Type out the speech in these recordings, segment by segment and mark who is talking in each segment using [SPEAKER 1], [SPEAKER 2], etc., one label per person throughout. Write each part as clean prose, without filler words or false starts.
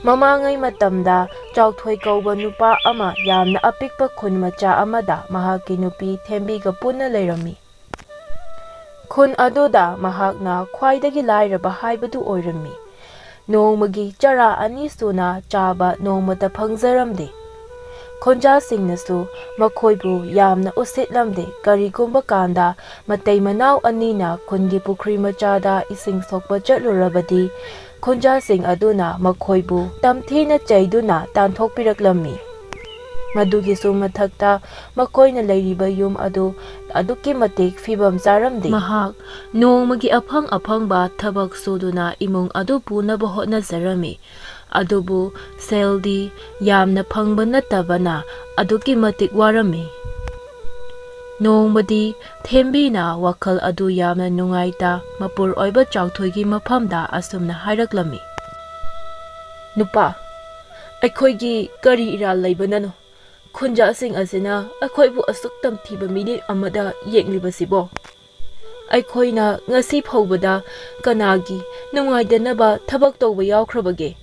[SPEAKER 1] Mamangai matamda Chauthoi kauba nupa ama yamna apikpa khun macha amada mahakki nupi Thembiga punna leirami. Khun aduda mahakna khwaidagi lairaba haibadu oirami. Nongmagi chara ani suna chaba nongmata phangzaramde. Khonjasingnasu makhoibu yamna usitlamde karigumba kanda matay manaw anina khungi pukri machada ising sokpa chatlurabadi khonjasing aduna makhoibu tamthina chaiduna tanthokpiraklami. Madugisu mathakta makhoina leiriba yum aduki matik fibam charamde. Mahak nongmagi aphangba thabak suduna imung adu punaba hotnazarami. Adubu seldi yamna phangba natabana aduki matik warami. Nongmadi Thembina wakhal adu yamna nungaita mapur oiba Chauthoigi maphamda asumna hairaklami. Nupa, aikhoigi kari iral leibanano. Khunjasing asina aikhoibu asuk tamthiba minute amada yenglibasibo. Aikhoina ngasi phawbada kanagi nungaidanaba thabak tawba yawkhrabage.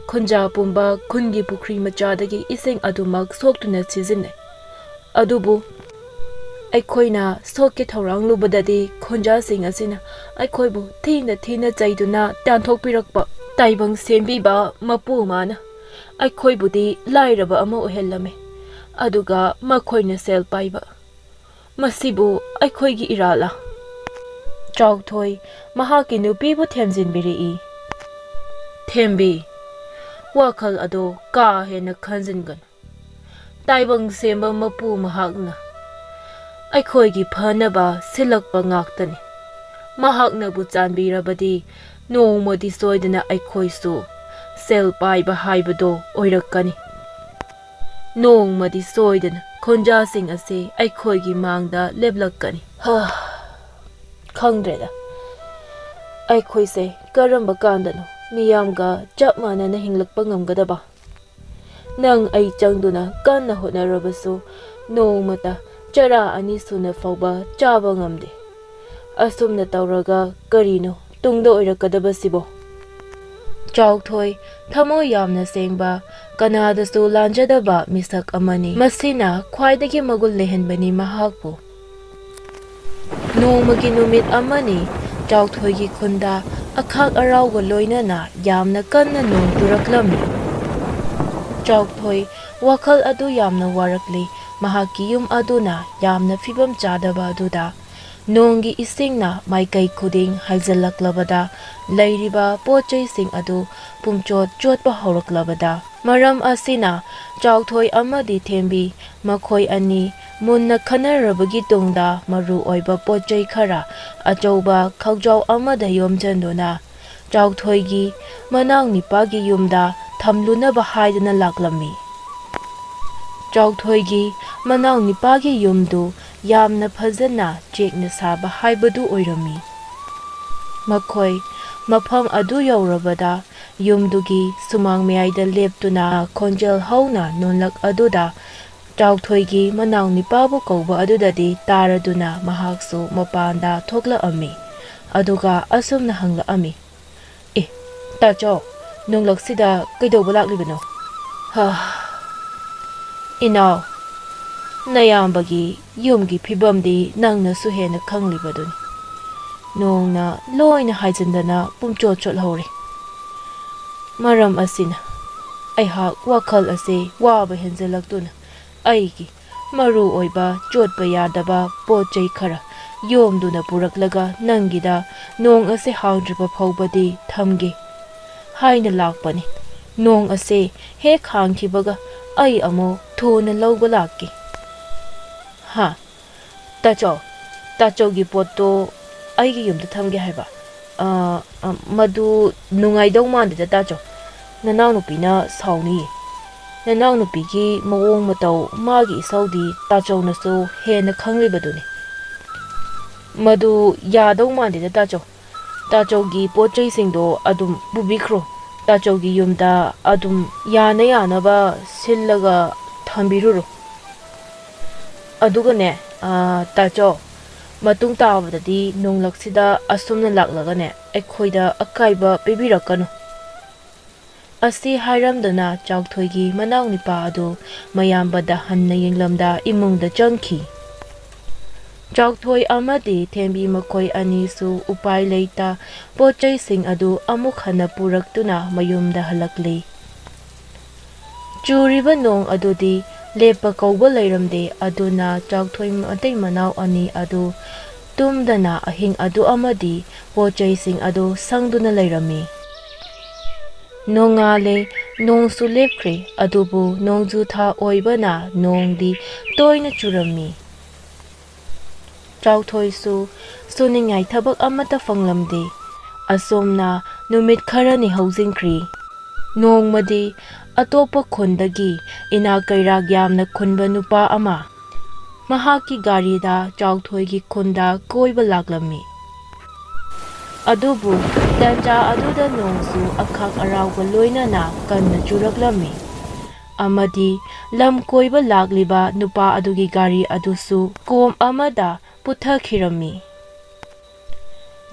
[SPEAKER 1] Khunja pumba khungi pukri machadagi ising adumak soktuna sizinne. Adubu aikhoina sokke thorang lubadadi khunjasing asina aikhoibu thina chaiduna tanthokpirakpa taibang sembiba mapu mana. Aikhoibudi lairaba ama ohellame aduga makhoina sel paiba masibu aikhoigi irala. Chauthoi mahaki nupibu themjinbiri. Thembi wakhal ado ka hena khanjingan taibang semba mapu mahakna aikhoigi phanaba silakpa ngaktani. Mahakna bu chanbirabadi nongmodi soidana aikhoisu sel paiba haibado oirakani. Nongmadi soidana khonjasing ase aikhoigi mangda leblakani. Khangdreda aikhoise karamba kandano miyamga chap manana hinglakpa ngamgadaba. Nang ai changduna kanna hotnarabasu nongmata chara ani suna fawba chaba ngamde. Asumna tawraga karino tungda oirakadabasibo. Chauthoi thamoy yamna sengba kanadasu lanjadaba misak amani. Masina khwaidagi magul lehenbani mahakpu. Nongmagi numit amani Chauthoigi khunda akhak arawga loinana yamna kanna nong turaklami. Chauthoi wakhal adu yamna warakli mahaki yum aduna yamna fibam chadaba aduda nonggi isingna maikai khuding haizalaklabada leiriba pochai sing adu pumchot chotpa hawraklabada maram asina Chauthoi amadi Thembi makhoi ani munna khanarabagi tungda maru oiba pochai khara achauba khawjaw amada yomchanduna Chauthoigi manang nipagi yumda thamlunaba haidana laklami. Chauthoigi manang nipagi yumdu yamna phajana chekna saba haibadu oirami. Makhoi mafam adu yaurabada yumdugi sumang meaida leptuna khonjel hauna nonlak aduda Chauthoigi manang nipabu kauba adudadi taraduna mahaksu mapanda thokla ami aduga asumna hangla ami. Tacho nonglaksida kaidawba laklibano. Inaw nayambagi yumgi phibamdi nangna su hena khanglibaduni. Nongna loina haijandana pumchot chothori. Maram asina aihak wakhal ase waba henjalaktuna aigi maru oiba chotpa yadaba pochai khara yomduna puraklaga nangida nong ase hangdriba phawbadi thamge haina lakpani. Nong ase he khangthibaga ai amo thona lawba lakki. Tachogi potto aigi yumda thamge haiba. Madu nungaidaw mandida tacho. Nanaw nupina sauni. Nanaw nupigi mawong mataw magi isaudi tacho nasu hena khanglibaduni. Madu yadaw mandida tacho. Tachogi pochai singdo adum bubikro. Tachogi yumda adum yanaba sillaga thambiruro. Adugane tacho matung tabadadi nonglaksida asumna laklagane aikhoida akaiba pibirakanu. ꯑꯁꯤ ꯍꯥꯏꯔꯝꯗꯨꯅ ꯆꯥꯎꯊꯣꯏꯒꯤ ꯃꯅꯥꯎꯅꯨꯄꯥ ꯑꯗꯨ ꯃꯌꯥꯝꯕꯗ ꯍꯟꯅ ꯌꯦꯡꯂꯝꯗ ꯏꯃꯨꯡꯗ ꯆꯪꯈꯤ꯫ ꯆꯥꯎꯊꯣꯏ ꯑꯃꯗꯤ ꯊꯦꯝꯕꯤ ꯃꯈꯣꯏ ꯑꯅꯤꯁꯨ ꯎꯄꯥꯏ ꯂꯩꯇ ꯄꯣꯠꯆꯩꯁꯤꯡ ꯑꯗꯨ ꯑꯃꯨꯛ ꯍꯟꯅ ꯄꯨꯔꯛꯇꯨꯅ ꯃꯌꯨꯝꯗ ꯍꯜꯂꯛꯂꯤ꯫ ꯆꯨꯔꯤꯕ ꯅꯣꯡ ꯑꯗꯨꯗꯤ ꯂꯦꯞꯄ ꯀꯧꯕ ꯂꯩꯔꯝꯗꯦ, ꯑꯗꯨꯅ ꯆꯥꯎꯊꯣꯏ ꯃꯇꯩ ꯃꯅꯥꯎ ꯑꯅꯤ ꯑꯗꯨ ꯇꯨꯝꯗꯅ ꯑꯍꯤꯡ ꯑꯗꯨ ꯑꯃꯗꯤ ꯄꯣꯠꯆꯩꯁꯤꯡ ꯑꯗꯨ ꯁꯪꯗꯨꯅ ꯂꯩꯔꯝꯃꯤ꯫ ꯅꯣꯡꯉꯥꯜꯂꯦ, ꯅꯣꯡꯁꯨ ꯂꯦꯞꯈ꯭ꯔꯦ, ꯑꯗꯨꯕꯨ ꯅꯣꯡꯖꯨ ꯊꯥ ꯑꯣꯏꯕꯅ ꯅꯣꯡꯗꯤ ꯇꯣꯏꯅ ꯆꯨꯔꯝꯃꯤ꯫ ꯆꯥꯎꯊꯣꯏꯁꯨ ꯁꯨꯅꯤꯡꯉꯥꯏ ꯊꯕꯛ ꯑꯃꯠꯇ ꯐꯪꯂꯝꯗꯦ꯫ ꯑꯁꯨꯝꯅ ꯅꯨꯃꯤꯠ ꯈꯔꯅꯤ ꯍꯧꯖꯤꯟꯈ꯭ꯔꯤ꯫ ꯅꯣꯡꯃꯗꯤ ꯑꯇꯣꯞꯄ ꯈꯨꯟꯗꯒꯤ ꯏꯅꯥꯛ ꯀꯩꯔꯥꯛ ꯌꯥꯝꯅ ꯈꯨꯟꯕ ꯅꯨꯄꯥ ꯑꯃ ꯃꯍꯥꯛꯀꯤ ꯒꯥꯔꯤꯗ ꯆꯥꯎꯊꯣꯏꯒꯤ ꯈꯨꯟꯗ ꯀꯣꯏꯕ ꯂꯥꯛꯂꯝꯃꯤ꯫ ꯑꯗꯨꯕꯨ ꯇꯟꯖꯥ ꯑꯗꯨꯗ ꯅꯣꯡꯁꯨ ꯑꯈꯥꯛ ꯑꯔꯥꯎꯒ ꯂꯣꯏꯅꯅ ꯀꯟꯅ ꯆꯨꯔꯛꯂꯝꯃꯤ, ꯑꯃꯗꯤ ꯂꯝ ꯀꯣꯏꯕ ꯂꯥꯛꯂꯤꯕ ꯅꯨꯄꯥ ꯑꯗꯨꯒꯤ ꯒꯥꯔꯤ ꯑꯗꯨꯁꯨ ꯀꯣꯝ ꯑꯃꯗ ꯄꯨꯊꯈꯤꯔꯝꯃꯤ꯫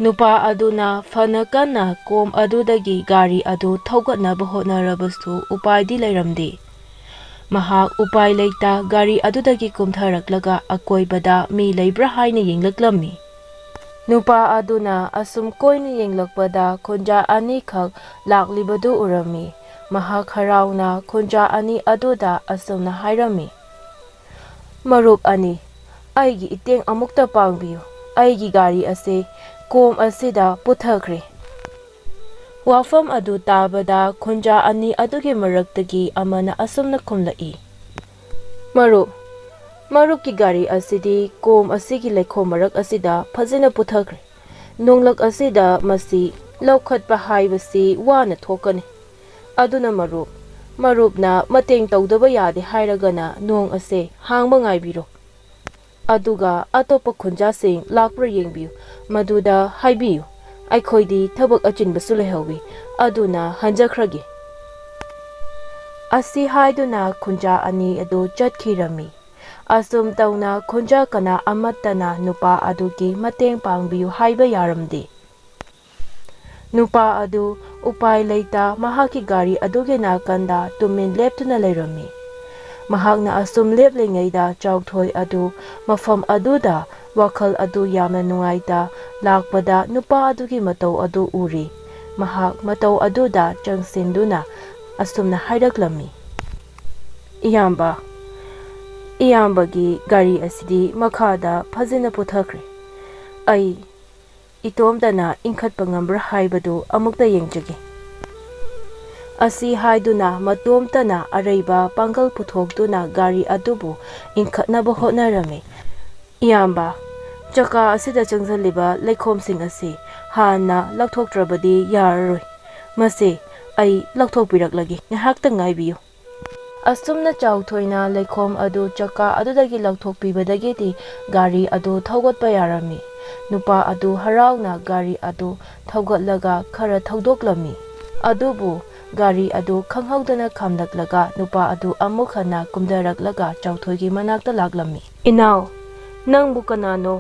[SPEAKER 1] ꯅꯨꯄꯥ ꯑꯗꯨꯅ ꯐꯅ ꯀꯟꯅ ꯀꯣꯝ ꯑꯗꯨꯗꯒꯤ ꯒꯥꯔꯤ ꯑꯗꯨ ꯊꯧꯒꯠꯅꯕ ꯍꯣꯠꯅꯔꯕꯁꯨ ꯎꯄꯥꯏꯗꯤ ꯂꯩꯔꯝꯗꯦ꯫ ꯃꯍꯥꯛ ꯎꯄꯥꯏ ꯂꯩꯇ ꯒꯥꯔꯤ ꯑꯗꯨꯗꯒꯤ ꯀꯨꯝꯊꯔꯛꯂꯒ ꯑꯀꯣꯏꯕꯗ ꯃꯤ ꯂꯩꯕ꯭ꯔꯥ ꯍꯥꯏꯅ ꯌꯦꯡꯂꯛꯂꯝꯃꯤ꯫ ꯅꯨꯄꯥ ꯑꯗꯨꯅ ꯑꯁꯨꯝ ꯀꯣꯏꯅ ꯌꯦꯡꯂꯛꯄꯗ ꯈꯨꯟꯖꯥ ꯑꯅꯤꯈꯛ ꯂꯥꯛꯂꯤꯕꯗꯨ ꯎꯔꯝꯃꯤ꯫ ꯃꯍꯥꯛ ꯍꯔꯥꯎꯅ ꯈꯨꯟꯖꯥ ꯑꯅꯤ ꯑꯗꯨꯗ ꯑꯁꯨꯝꯅ ꯍꯥꯏꯔꯝꯃꯤ, "ꯃꯔꯨꯞ ꯑꯅꯤ, ꯑꯩꯒꯤ ꯏꯇꯦꯡ ꯑꯃꯨꯛꯇ ꯄꯥꯡꯕꯤꯌꯨ꯫ ꯑꯩꯒꯤ ꯒꯥꯔꯤ ꯑꯁꯤ ꯀꯣꯝ ꯑꯁꯤꯗ ꯄꯨꯊꯈ꯭ꯔꯦ꯫" ꯋꯥꯐꯝ ꯑꯗꯨ ꯇꯥꯕꯗ ꯈꯨꯟꯖꯥ ꯑꯅꯤ ꯑꯗꯨꯒꯤ ꯃꯔꯛꯇꯒꯤ ꯑꯃꯅ ꯑꯁꯨꯝꯅ ꯈꯨꯝꯂꯛꯏ, "ꯃꯔꯨꯞꯀꯤ ꯒꯥꯔꯤ ꯑꯁꯤꯗꯤ ꯀꯣꯝ ꯑꯁꯤꯒꯤ ꯂꯩꯈꯣꯝ ꯃꯔꯛ ꯑꯁꯤꯗ ꯐꯖꯅ ꯄꯨꯊꯈ꯭ꯔꯦ꯫ ꯅꯣꯡꯂꯛ ꯑꯁꯤꯗ ꯃꯁꯤ ꯂꯧꯈꯠꯄ ꯍꯥꯏꯕꯁꯤ ꯋꯥꯅ ꯊꯣꯛꯀꯅꯤ꯫ ꯑꯗꯨꯅ ꯃꯔꯨꯞꯅ ꯃꯇꯦꯡ ꯇꯧꯗꯕ ꯌꯥꯗꯦ ꯍꯥꯏꯔꯒꯅ ꯅꯣꯡ ꯑꯁꯦ ꯍꯥꯡꯕ ꯉꯥꯏꯕꯤꯔꯣ꯫ ꯑꯗꯨꯒ ꯑꯇꯣꯞꯄ ꯈꯨꯟꯖꯥꯁꯤꯡ ꯂꯥꯛꯄ꯭ꯔꯥ ꯌꯦꯡꯕꯤꯌꯨ, ꯃꯗꯨꯗ ꯍꯥꯏꯕꯤꯌꯨ ꯑꯩꯈꯣꯏꯗꯤ ꯊꯕꯛ ꯑꯆꯤꯟꯕꯁꯨ ꯂꯩꯍꯧꯏ, ꯑꯗꯨꯅ ꯍꯟꯖꯈ꯭ꯔꯒꯦ꯫" ꯑꯁꯤ ꯍꯥꯏꯗꯨꯅ ꯈꯨꯟꯖꯥ ꯑꯅꯤ ꯑꯗꯨ ꯆꯠꯈꯤꯔꯝꯃꯤ꯫ ꯑꯁꯨꯝ ꯇꯧꯅ ꯈꯨꯟꯖꯥ ꯀꯅꯥ ꯑꯃꯠꯇꯅ ꯅꯨꯄꯥ ꯑꯗꯨꯒꯤ ꯃꯇꯦꯡ ꯄꯥꯡꯕꯤꯌꯨ ꯍꯥꯏꯕ ꯌꯥꯔꯝꯗꯦ꯫ ꯅꯨꯄꯥ ꯑꯗꯨ ꯎꯄꯥꯏ ꯂꯩꯇ ꯃꯍꯥꯛꯀꯤ ꯒꯥꯔꯤ ꯑꯗꯨꯒꯤ ꯅꯥꯀꯟꯗ ꯇꯨꯃꯤꯟ ꯂꯦꯞꯇꯨꯅ ꯂꯩꯔꯝꯃꯤ꯫ ꯃꯍꯥꯛꯅ ꯑꯁꯨꯝ ꯂꯦꯞꯂꯤꯉꯩꯗ ꯆꯥꯎꯊꯣꯏ ꯑꯗꯨ ꯃꯐꯝ ꯑꯗꯨꯗ ꯋꯥꯈꯜ ꯑꯗꯨ ꯌꯥꯝꯅ ꯅꯨꯡꯉꯥꯏꯇ ꯂꯥꯛꯄꯗ ꯅꯨꯄꯥ ꯑꯗꯨꯒꯤ ꯃꯇꯧ ꯑꯗꯨ ꯎꯔꯤ꯫ ꯃꯍꯥꯛ ꯃꯇꯧ ꯑꯗꯨꯗ ꯆꯪꯁꯤꯟꯗꯨꯅ ꯑꯁꯨꯝꯅ ꯍꯥꯏꯔꯛꯂꯝꯃꯤ, "ꯏꯌꯥꯝꯕꯒꯤ ꯒꯥꯔꯤ ꯑꯁꯤꯗꯤ ꯃꯈꯥꯗ ꯐꯖꯅ ꯄꯨꯊꯈ꯭ꯔꯦ꯫ ꯑꯩ ꯏꯇꯣꯝꯇꯅ ꯏꯟꯈꯠꯄ ꯉꯝꯕ꯭ꯔꯥ ꯍꯥꯏꯕꯗꯨ ꯑꯃꯨꯛꯇ ꯌꯦꯡꯖꯒꯦ꯫" ꯑꯁꯤ ꯍꯥꯏꯗꯨꯅ ꯃꯇꯣꯝꯇꯅ ꯑꯔꯩꯕ ꯄꯥꯡꯒꯜ ꯄꯨꯊꯣꯛꯇꯨꯅ ꯒꯥꯔꯤ ꯑꯗꯨꯕꯨ ꯏꯟꯈꯠꯅꯕ ꯍꯣꯠꯅꯔꯝꯃꯤ꯫ "ꯏꯌꯥꯝꯕ, ꯆꯀꯥ ꯑꯁꯤꯗ ꯆꯪꯁꯤꯜꯂꯤꯕ ꯂꯩꯈꯣꯝꯁꯤꯡ ꯑꯁꯤ ꯍꯥꯟꯅ ꯂꯧꯊꯣꯛꯇ꯭ꯔꯕꯗꯤ ꯌꯥꯔꯔꯣꯏ꯫ ꯃꯁꯤ ꯑꯩ ꯂꯧꯊꯣꯛꯄꯤꯔꯛꯂꯒꯦ, ꯉꯥꯏꯍꯥꯛꯇ ꯉꯥꯏꯕꯤꯌꯨ꯫" ꯑꯁꯨꯝꯅ ꯆꯥꯎꯊꯣꯏꯅ ꯂꯩꯈꯣꯝ ꯑꯗꯨ ꯆꯀꯥ ꯑꯗꯨꯗꯒꯤ ꯂꯧꯊꯣꯛꯄꯤꯕꯗꯒꯤꯗꯤ ꯒꯥꯔꯤ ꯑꯗꯨ ꯊꯧꯒꯠꯄ ꯌꯥꯔꯝꯃꯤ꯫ ꯅꯨꯄꯥ ꯑꯗꯨ ꯍꯔꯥꯎꯅ ꯒꯥꯔꯤ ꯑꯗꯨ ꯊꯧꯒꯠꯂꯒ ꯈꯔ ꯊꯧꯗꯣꯛꯂꯝꯃꯤ꯫ ꯑꯗꯨꯕꯨ ꯒꯥꯔꯤ ꯑꯗꯨ ꯈꯪꯍꯧꯗꯅ ꯈꯥꯝꯂꯛꯂꯒ ꯅꯨꯄꯥ ꯑꯗꯨ ꯑꯃꯨꯛ ꯍꯟꯅ ꯀꯨꯝꯊꯔꯛꯂꯒ ꯆꯥꯎꯊꯣꯏꯒꯤ ꯃꯅꯥꯛꯇ ꯂꯥꯛꯂꯝꯃꯤ꯫ "ꯏꯅꯥꯎ, ꯅꯪꯕꯨ ꯀꯅꯥꯅꯣ?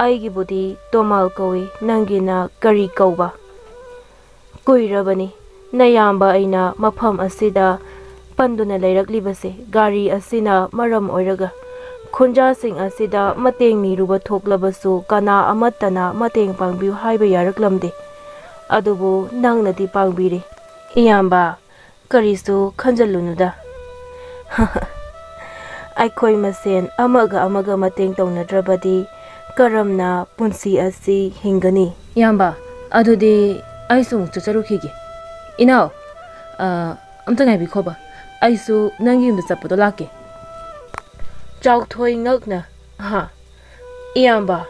[SPEAKER 1] ꯑꯩꯒꯤꯕꯨꯗꯤ ꯇꯣꯃꯥꯜ ꯀꯧꯏ, ꯅꯪꯒꯤꯅ ꯀꯔꯤ ꯀꯧꯕ?" "ꯀꯨꯏꯔꯕꯅꯤ ꯅꯌꯥꯝꯕ ꯑꯩꯅ ꯃꯐꯝ ꯑꯁꯤꯗ ꯄꯟꯗꯨꯅ ꯂꯩꯔꯛꯂꯤꯕꯁꯦ꯫ ꯒꯥꯔꯤ ꯑꯁꯤꯅ ꯃꯔꯝ ꯑꯣꯏꯔꯒ ꯈꯨꯟꯖꯥꯁꯤꯡ ꯑꯁꯤꯗ ꯃꯇꯦꯡ ꯅꯤꯔꯨꯕ ꯊꯣꯛꯂꯕꯁꯨ ꯀꯅꯥ ꯑꯃꯠꯇꯅ ꯃꯇꯦꯡ ꯄꯥꯡꯕꯤꯌꯨ ꯍꯥꯏꯕ ꯌꯥꯔꯛꯂꯝꯗꯦ꯫ ꯑꯗꯨꯕꯨ ꯅꯪꯅꯗꯤ ꯄꯥꯡꯕꯤꯔꯦ꯫ ꯏꯌꯥꯝꯕ, ꯀꯔꯤꯁꯨ ꯈꯟꯖꯜꯂꯨꯅꯨꯗ꯫ ꯑꯩꯈꯣꯏ ꯃꯁꯦꯟ ꯑꯃꯒ ꯑꯃꯒ ꯃꯇꯦꯡ ꯇꯧꯅꯗ꯭ꯔꯕꯗꯤ ꯀꯔꯝꯅ ꯄꯨꯟꯁꯤ ꯑꯁꯤ ꯍꯤꯡꯒꯅꯤ? ꯏꯌꯥꯝꯕ, ꯑꯗꯨꯗꯤ ꯑꯩꯁꯨ ꯑꯃꯨꯛ ꯆꯠꯆꯔꯨꯈꯤꯒꯦ꯫ ꯏꯅꯥꯎ, ꯑꯝꯇ ꯉꯥꯏꯕꯤꯈꯣꯕ, ꯑꯩꯁꯨ ꯅꯪꯒꯤ ꯌꯨꯝꯗ ꯆꯠꯄꯗꯣ ꯂꯥꯛꯀꯦ꯫ ꯆꯥꯎꯊꯣꯏ ꯉꯛꯅ, "ꯏꯌꯥꯝꯕ,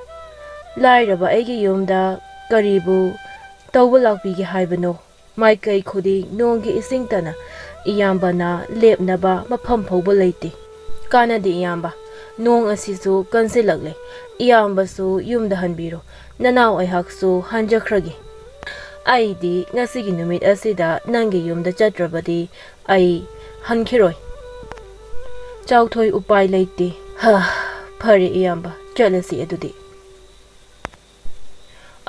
[SPEAKER 1] ꯂꯥꯏꯔꯕ ꯑꯩꯒꯤ ꯌꯨꯝꯗ ꯀꯔꯤꯕꯨ ꯇꯧꯕ ꯂꯥꯛꯄꯤꯒꯦ ꯍꯥꯏꯕꯅꯣ? ꯃꯥꯏꯀꯩ ꯈꯨꯗꯤꯡ ꯅꯣꯡꯒꯤ ꯏꯁꯤꯡꯇꯅ ꯏꯌꯥꯝꯕꯅ ꯂꯦꯞꯅꯕ ꯃꯐꯝ ꯐꯥꯎꯕ ꯂꯩꯇꯦ꯫ ꯀꯥꯟꯅꯗꯦ ꯏꯌꯥꯝꯕ, ꯅꯣꯡ ꯑꯁꯤꯁꯨ ꯀꯟꯁꯤꯜꯂꯛꯂꯦ꯫ ꯏꯌꯥꯝꯕꯁꯨ ꯌꯨꯝꯗ ꯍꯟꯕꯤꯔꯣ, ꯅꯅꯥꯎ ꯑꯩꯍꯥꯛꯁꯨ ꯍꯟꯖꯈ꯭ꯔꯒꯦ꯫ ꯑꯩꯗꯤ ꯉꯁꯤꯒꯤ ꯅꯨꯃꯤꯠ ꯑꯁꯤꯗ ꯅꯪꯒꯤ ꯌꯨꯝꯗ ꯆꯠꯇ꯭ꯔꯕꯗꯤ ꯑꯩ ꯍꯟꯈꯤꯔꯣꯏ꯫ ꯆꯥꯎꯊꯣꯏ ꯎꯄꯥꯏ ꯂꯩꯇꯦ꯫ "ꯐꯔꯦ ꯏꯌꯥꯝꯕ, ꯆꯠꯂꯁꯤ ꯑꯗꯨꯗꯤ꯫"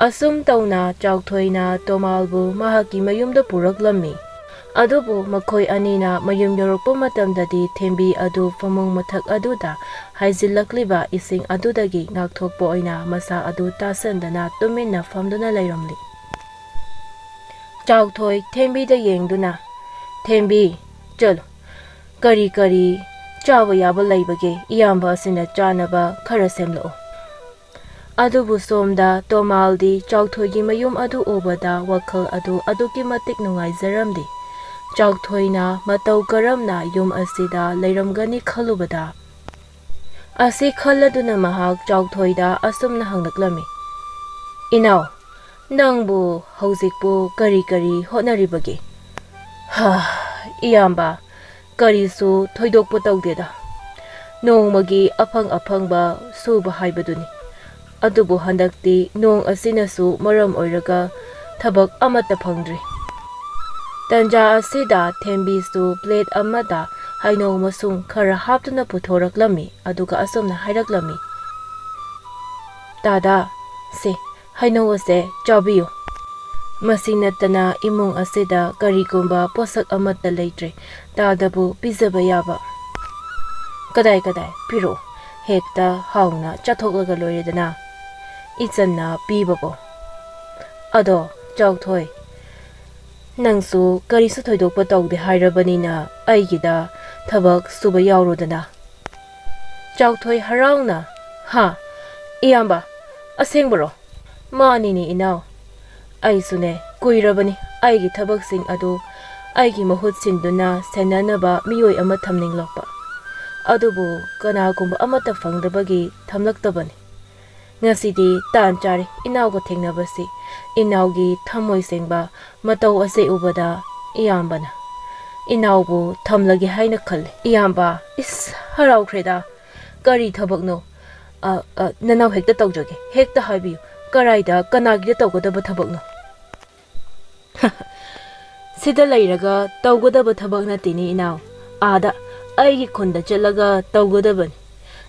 [SPEAKER 1] ꯑꯁꯨꯝ ꯇꯧꯅ ꯆꯥꯎꯊꯣꯏꯅ ꯇꯣꯃꯥꯜꯕꯨ ꯃꯍꯥꯛꯀꯤ ꯃꯌꯨꯝꯗ ꯄꯨꯔꯛꯂꯝꯃꯤ꯫ Adubu makhoi anina mayum yorokpa matamdadi thembi adu famung mathak aduda haizilakliba ising adudagi ngakthokpa oina masa adu tasandana tuminna famduna leiramli. Chawthoi thembida yengduna thembi chalo kari kari chawa yaba leibage iyamba asina chanaba khara semlo. Adubu somda tomaldi chawthoigi mayum adu obada wakhal adu aduki matik nungaizaramdi. Chawthoina matau karamna yum asida leiramgani khalubada. Asi khaladuna mahak chawthoida asumna hangnaklami. Inaw, nangbu hauzikbu kari kari hotnaribage. Iyamba, karisu thoidokpa tawdeda. Nongmagi afangba suba haibaduni. Adubu handakti nong asinasu maram oiraga thabak amata phangdri. Tanja asida thembisu plate amada haino masung khara haptuna puthoraklami aduga asumna hairaklami. Tada, se haino ase chabiyo. Masinatana imung asida karigumba posak amata leitre tadabu pizaba yaba. Kadai piro hekta hauna chathoklaga loiredana. Itsanna pibabo. Ado chawthoi. Nangsu karisu thoidokpa tawde hairabanina aigida thabak suba yawrodana. Chawthoi harauna. Ha, iyamba, asengbaro. Maanini inaw. Aisune kuirabani aigi thabaksing adu aigi mahut sinduna senanaba miyoi ama thamninglokpa. Adubu kanagumba amata fangdabagi thamlaktabani. Ngasidi tan chari inawga thengnabasi inawgi thamoi sengba matau ase ubada iyambana. Inawbu thamlagi haina khalle. Iyamba is haraukhreda. Kari thabakno nanaw hekta tawjage. Hekta haibiyu. Karaida kanagida tawgadaba thabakno. Sida leiraga tawgadaba thabak natini inaw. Ada aigi khunda chalaga tawgadabani.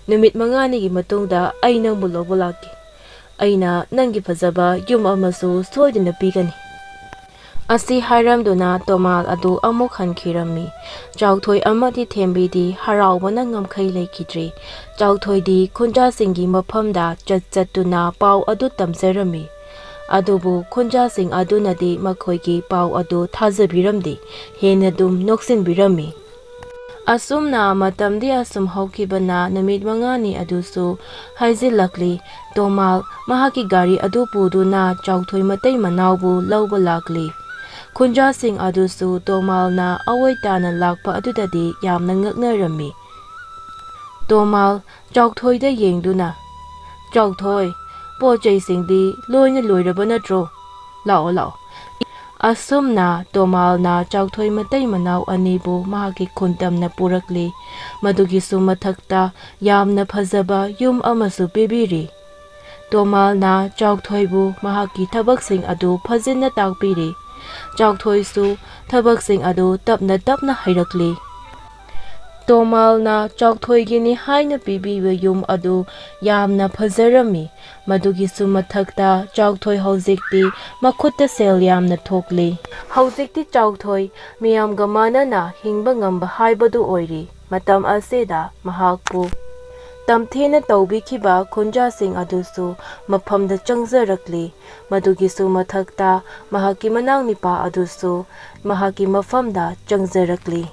[SPEAKER 1] Numit manganigi matungda ay nang bulobo laki. Ayna nangi fazaba yum amasu soidina pigani. Asi hairamduna tomal adu amuk hankirami. Chawthoi amadi thembidi haraubana ngamkhai leikidri. Chawthoi di khunja singi maphamda chatchatuna pau adu tamserami. Adubu khunja sing adunadi makhoigi pau adu thazabiramdi. Henadum noksinbirami. Asumna matamdi asum haukibana namit mangani adusu haizilakli tomal mahaki gari adu puduna chawthoi matai manawbu lawba lakli. Khunja sing adusu tomal na awaitana lakpa adudadi yamna ngaknarami. Tomal chawthoi da yengduna. Chawthoi, pojay singdi loina loiraba natro. Lao. Asumna tomal na chawthoi matai manaw anibu mahaki khuntamna purakli. Madugi sumathakta yamna phazaba yum amasu pibiri. Tomal na chawthoibu mahaki thabaksing adu phajinna takpiri. Chawthoisu thabaksing adu tapna hairakli. Tomal na chawthoigini haina pibiwa yum adu yamna phajarami. Madugi sumathakta chawthoi hauzikti makhutta sel yamna thokli. Hauzikti chawthoi miyamga manana hingba ngamba haibadu oiri. Matam aseda mahakpu tamthena tawbikhiba khunjasing adusu maphamda changzarakli. Madugi sumathakta mahaki manang nipa adusu mahaki mafamda changzarakli.